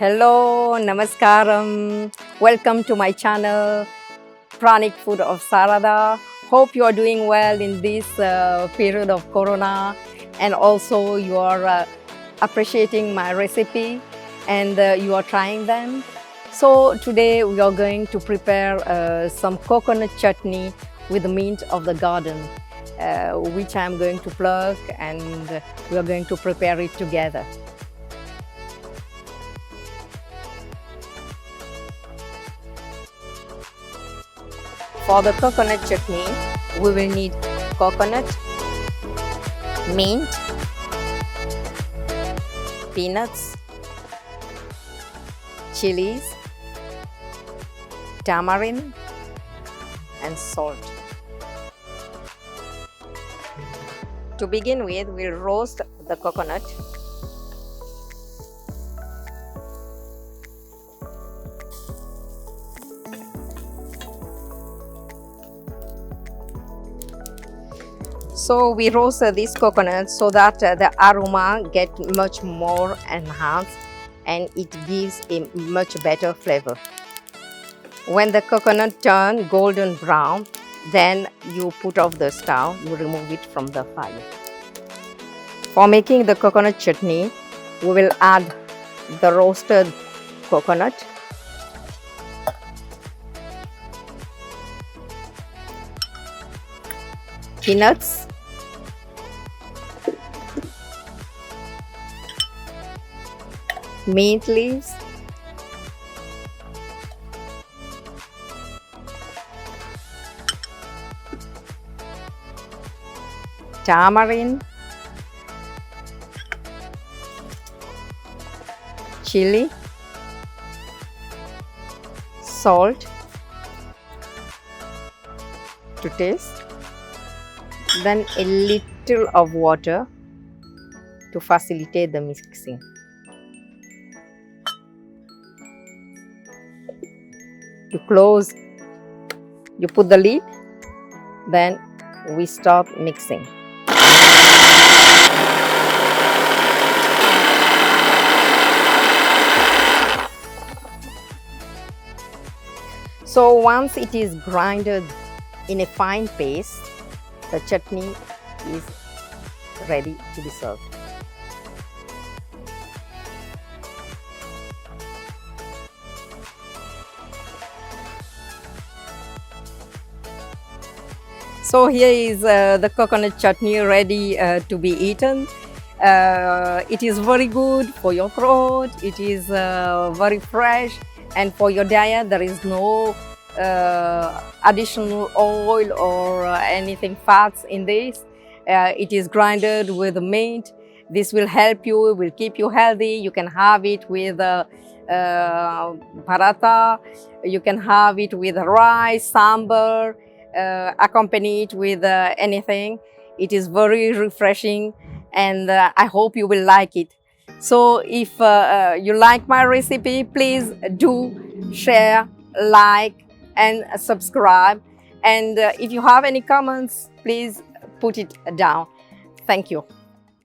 Hello, namaskaram. Welcome to my channel, Pranic Food of Saradha. Hope you are doing well in this period of Corona, and also you are appreciating my recipe and you are trying them. So today we are going to prepare some coconut chutney with the mint of the garden, which I am going to pluck, and we are going to prepare it together. For the coconut chutney, we will need coconut, mint, peanuts, chilies, tamarind, and salt. To begin with, we'll roast the coconut. So we roast this coconut so that the aroma gets much more enhanced and it gives a much better flavor. When the coconut turns golden brown, then you put off the stove, you remove it from the fire. For making the coconut chutney, we will add the roasted coconut, peanuts, mint leaves, tamarind, chili, salt to taste, then a little of water to facilitate the mixing. You close, you put the lid, then we start mixing. So once it is grinded in a fine paste, the chutney is ready to be served. So here is the coconut chutney ready to be eaten. It is very good for your throat, it is very fresh, and for your diet there is no additional oil or anything fats in this. It is grinded with mint. This will help you, will keep you healthy. You can have it with paratha, you can have it with rice, sambar, accompany it with anything. It is very refreshing, and I hope you will like it. So if you like my recipe, please do share, like, and subscribe. And if you have any comments, please put it down. Thank you.